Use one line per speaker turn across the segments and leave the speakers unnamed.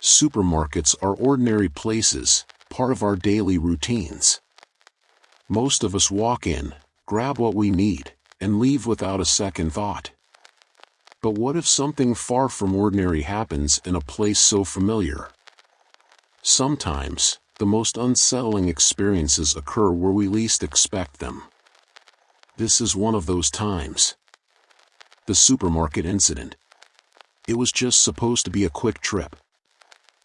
Supermarkets are ordinary places, part of our daily routines. Most of us walk in, grab what we need, and leave without a second thought. But what if something far from ordinary happens in a place so familiar? Sometimes, the most unsettling experiences occur where we least expect them. This is one of those times. The supermarket incident. It was just supposed to be a quick trip.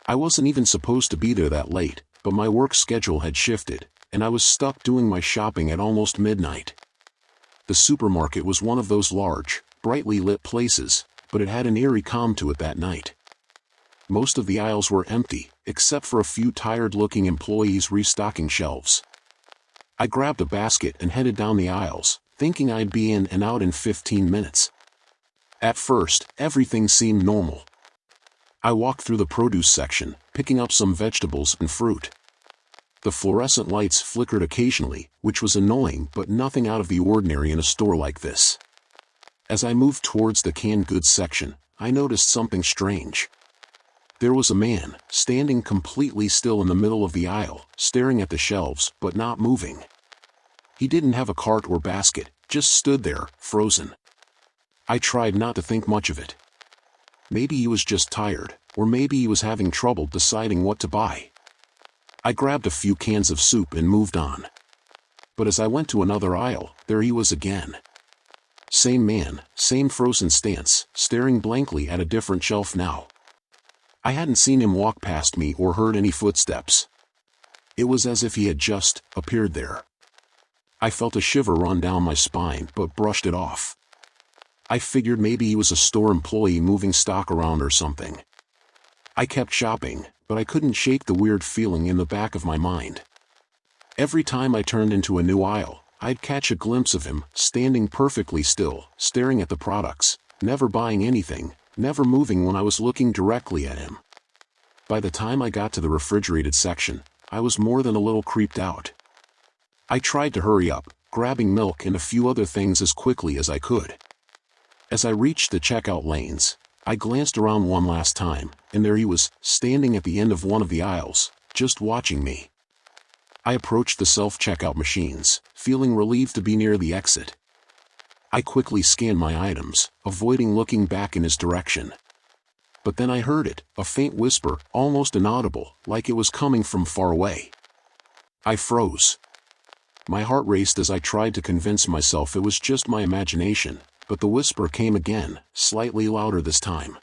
I wasn't even supposed to be there that late, but my work schedule had shifted, and I was stuck doing my shopping at almost midnight. The supermarket was one of those large, brightly lit places, but it had an eerie calm to it that night. Most of the aisles were empty, except for a few tired-looking employees restocking shelves. I grabbed a basket and headed down the aisles, thinking I'd be in and out in 15 minutes. At first, everything seemed normal. I walked through the produce section, picking up some vegetables and fruit. The fluorescent lights flickered occasionally, which was annoying but nothing out of the ordinary in a store like this. As I moved towards the canned goods section, I noticed something strange. There was a man, standing completely still in the middle of the aisle, staring at the shelves but not moving. He didn't have a cart or basket, just stood there, frozen. I tried not to think much of it. Maybe he was just tired, or maybe he was having trouble deciding what to buy. I grabbed a few cans of soup and moved on. But as I went to another aisle, there he was again. Same man, same frozen stance, staring blankly at a different shelf now. I hadn't seen him walk past me or heard any footsteps. It was as if he had just appeared there. I felt a shiver run down my spine but brushed it off. I figured maybe he was a store employee moving stock around or something. I kept shopping, but I couldn't shake the weird feeling in the back of my mind. Every time I turned into a new aisle, I'd catch a glimpse of him, standing perfectly still, staring at the products, never buying anything, never moving when I was looking directly at him. By the time I got to the refrigerated section, I was more than a little creeped out. I tried to hurry up, grabbing milk and a few other things as quickly as I could. As I reached the checkout lanes, I glanced around one last time, and there he was, standing at the end of one of the aisles, just watching me. I approached the self-checkout machines, feeling relieved to be near the exit. I quickly scanned my items, avoiding looking back in his direction. But then I heard it, a faint whisper, almost inaudible, like it was coming from far away. I froze. My heart raced as I tried to convince myself it was just my imagination, but the whisper came again, slightly louder this time.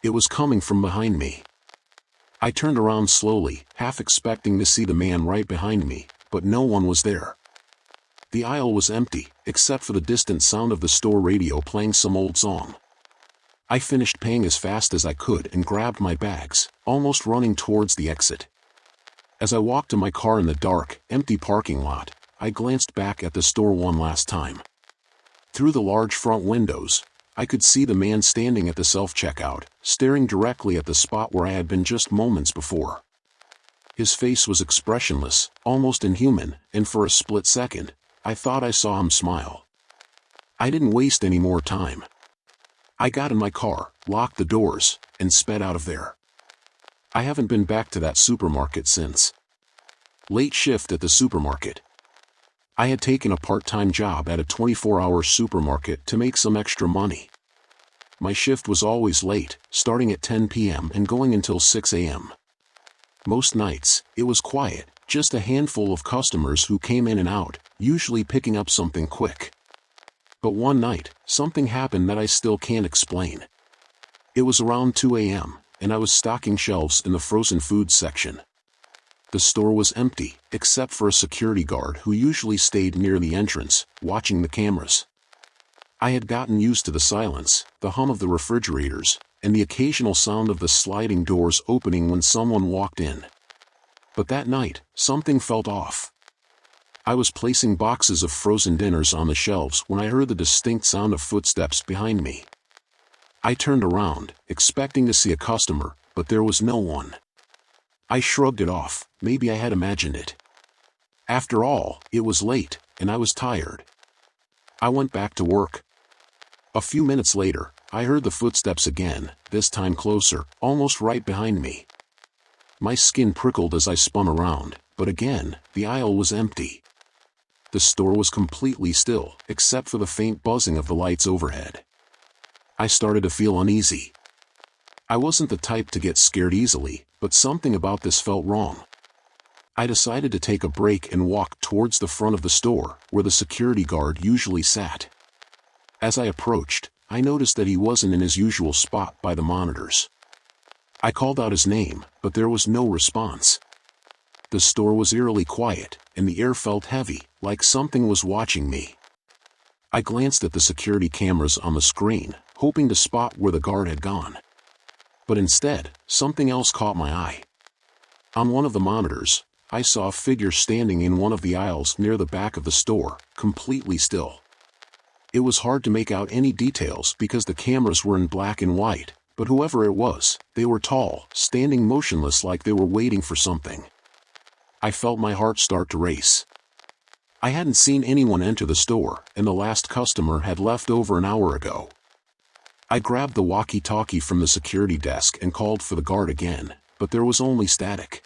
It was coming from behind me. I turned around slowly, half expecting to see the man right behind me, but no one was there. The aisle was empty, except for the distant sound of the store radio playing some old song. I finished paying as fast as I could and grabbed my bags, almost running towards the exit. As I walked to my car in the dark, empty parking lot, I glanced back at the store one last time. Through the large front windows, I could see the man standing at the self-checkout, staring directly at the spot where I had been just moments before. His face was expressionless, almost inhuman, and for a split second, I thought I saw him smile. I didn't waste any more time. I got in my car, locked the doors, and sped out of there. I haven't been back to that supermarket since. Late shift at the supermarket. I had taken a part-time job at a 24-hour supermarket to make some extra money. My shift was always late, starting at 10 p.m. and going until 6 a.m. Most nights, it was quiet, just a handful of customers who came in and out, usually picking up something quick. But one night, something happened that I still can't explain. It was around 2 a.m., and I was stocking shelves in the frozen foods section. The store was empty, except for a security guard who usually stayed near the entrance, watching the cameras. I had gotten used to the silence, the hum of the refrigerators, and the occasional sound of the sliding doors opening when someone walked in. But that night, something felt off. I was placing boxes of frozen dinners on the shelves when I heard the distinct sound of footsteps behind me. I turned around, expecting to see a customer, but there was no one. I shrugged it off, maybe I had imagined it. After all, it was late, and I was tired. I went back to work. A few minutes later, I heard the footsteps again, this time closer, almost right behind me. My skin prickled as I spun around, but again, the aisle was empty. The store was completely still, except for the faint buzzing of the lights overhead. I started to feel uneasy. I wasn't the type to get scared easily, but something about this felt wrong. I decided to take a break and walk towards the front of the store, where the security guard usually sat. As I approached, I noticed that he wasn't in his usual spot by the monitors. I called out his name, but there was no response. The store was eerily quiet, and the air felt heavy, like something was watching me. I glanced at the security cameras on the screen, hoping to spot where the guard had gone. But instead, something else caught my eye. On one of the monitors, I saw a figure standing in one of the aisles near the back of the store, completely still. It was hard to make out any details because the cameras were in black and white, but whoever it was, they were tall, standing motionless like they were waiting for something. I felt my heart start to race. I hadn't seen anyone enter the store, and the last customer had left over an hour ago. I grabbed the walkie-talkie from the security desk and called for the guard again, but there was only static.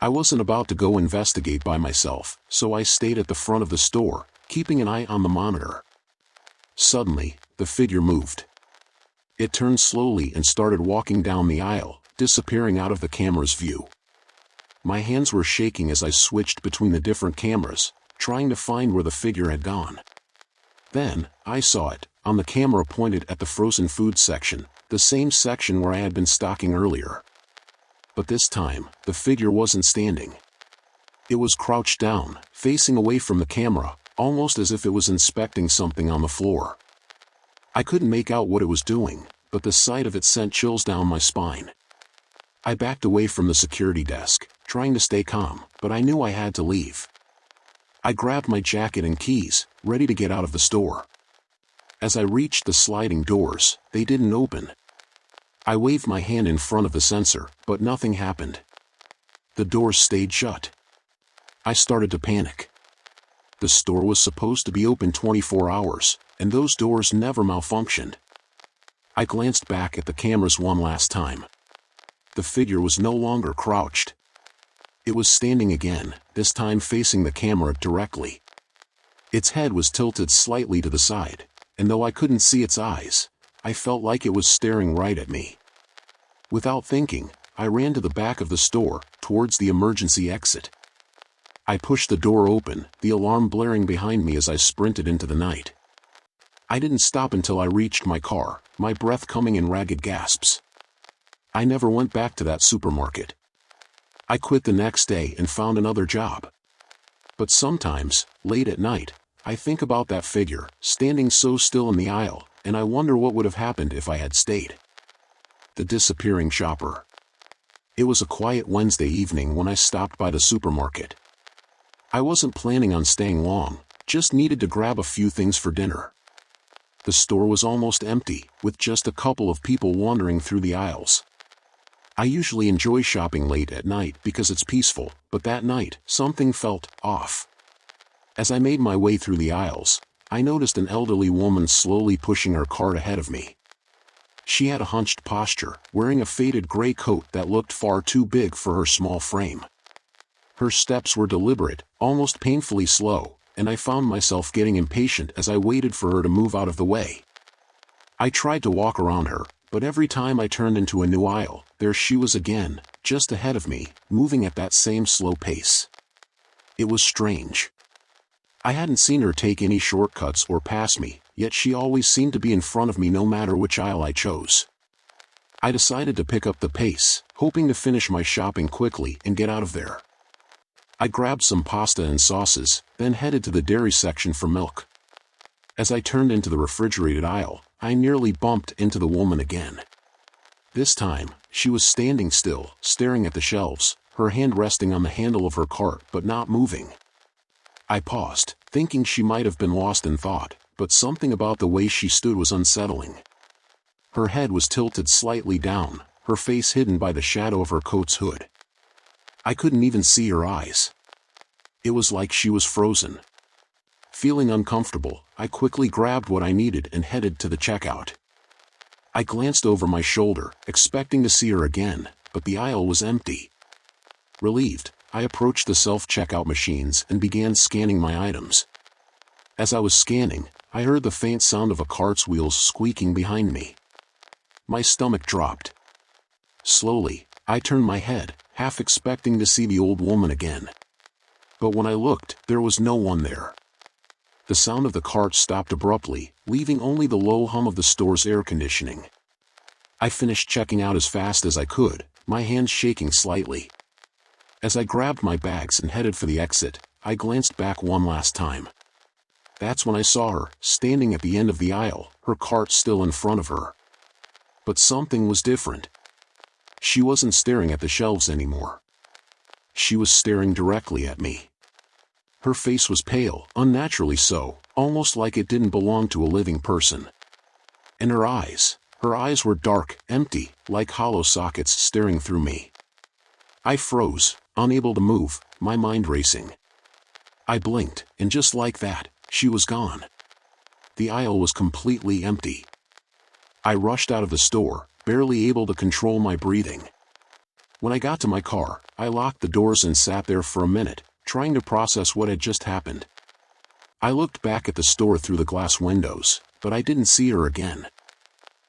I wasn't about to go investigate by myself, so I stayed at the front of the store, keeping an eye on the monitor. Suddenly, the figure moved. It turned slowly and started walking down the aisle, disappearing out of the camera's view. My hands were shaking as I switched between the different cameras, trying to find where the figure had gone. Then, I saw it, on the camera pointed at the frozen food section, the same section where I had been stalking earlier. But this time, the figure wasn't standing. It was crouched down, facing away from the camera, almost as if it was inspecting something on the floor. I couldn't make out what it was doing, but the sight of it sent chills down my spine. I backed away from the security desk, trying to stay calm, but I knew I had to leave. I grabbed my jacket and keys, ready to get out of the store. As I reached the sliding doors, they didn't open. I waved my hand in front of the sensor, but nothing happened. The doors stayed shut. I started to panic. The store was supposed to be open 24 hours, and those doors never malfunctioned. I glanced back at the cameras one last time. The figure was no longer crouched. It was standing again, this time facing the camera directly. Its head was tilted slightly to the side, and though I couldn't see its eyes, I felt like it was staring right at me. Without thinking, I ran to the back of the store, towards the emergency exit. I pushed the door open, the alarm blaring behind me as I sprinted into the night. I didn't stop until I reached my car, my breath coming in ragged gasps. I never went back to that supermarket. I quit the next day and found another job. But sometimes, late at night, I think about that figure, standing so still in the aisle, and I wonder what would have happened if I had stayed. The disappearing shopper. It was a quiet Wednesday evening when I stopped by the supermarket. I wasn't planning on staying long, just needed to grab a few things for dinner. The store was almost empty, with just a couple of people wandering through the aisles. I usually enjoy shopping late at night because it's peaceful, but that night, something felt off. As I made my way through the aisles, I noticed an elderly woman slowly pushing her cart ahead of me. She had a hunched posture, wearing a faded gray coat that looked far too big for her small frame. Her steps were deliberate, almost painfully slow, and I found myself getting impatient as I waited for her to move out of the way. I tried to walk around her, but every time I turned into a new aisle, there she was again, just ahead of me, moving at that same slow pace. It was strange. I hadn't seen her take any shortcuts or pass me, yet she always seemed to be in front of me no matter which aisle I chose. I decided to pick up the pace, hoping to finish my shopping quickly and get out of there. I grabbed some pasta and sauces, then headed to the dairy section for milk. As I turned into the refrigerated aisle, I nearly bumped into the woman again. This time, she was standing still, staring at the shelves, her hand resting on the handle of her cart but not moving. I paused, thinking she might have been lost in thought, but something about the way she stood was unsettling. Her head was tilted slightly down, her face hidden by the shadow of her coat's hood. I couldn't even see her eyes. It was like she was frozen. Feeling uncomfortable, I quickly grabbed what I needed and headed to the checkout. I glanced over my shoulder, expecting to see her again, but the aisle was empty. Relieved, I approached the self-checkout machines and began scanning my items. As I was scanning, I heard the faint sound of a cart's wheels squeaking behind me. My stomach dropped. Slowly, I turned my head, half expecting to see the old woman again. But when I looked, there was no one there. The sound of the cart stopped abruptly, leaving only the low hum of the store's air conditioning. I finished checking out as fast as I could, my hands shaking slightly. As I grabbed my bags and headed for the exit, I glanced back one last time. That's when I saw her, standing at the end of the aisle, her cart still in front of her. But something was different. She wasn't staring at the shelves anymore. She was staring directly at me. Her face was pale, unnaturally so, almost like it didn't belong to a living person. And her eyes were dark, empty, like hollow sockets staring through me. I froze, unable to move, my mind racing. I blinked, and just like that, she was gone. The aisle was completely empty. I rushed out of the store, barely able to control my breathing. When I got to my car, I locked the doors and sat there for a minute, trying to process what had just happened. I looked back at the store through the glass windows, but I didn't see her again.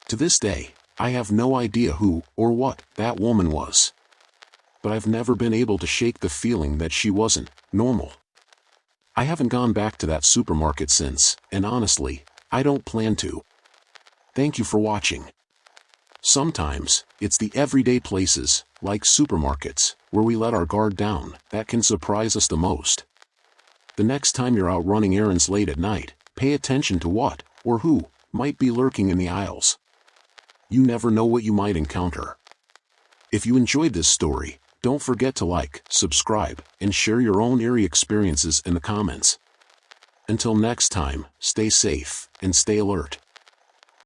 To this day, I have no idea who or what that woman was. But I've never been able to shake the feeling that she wasn't normal. I haven't gone back to that supermarket since, and honestly, I don't plan to. Thank you for watching. Sometimes, it's the everyday places, like supermarkets, where we let our guard down, that can surprise us the most. The next time you're out running errands late at night, pay attention to what, or who, might be lurking in the aisles. You never know what you might encounter. If you enjoyed this story, don't forget to like, subscribe, and share your own eerie experiences in the comments. Until next time, stay safe, and stay alert.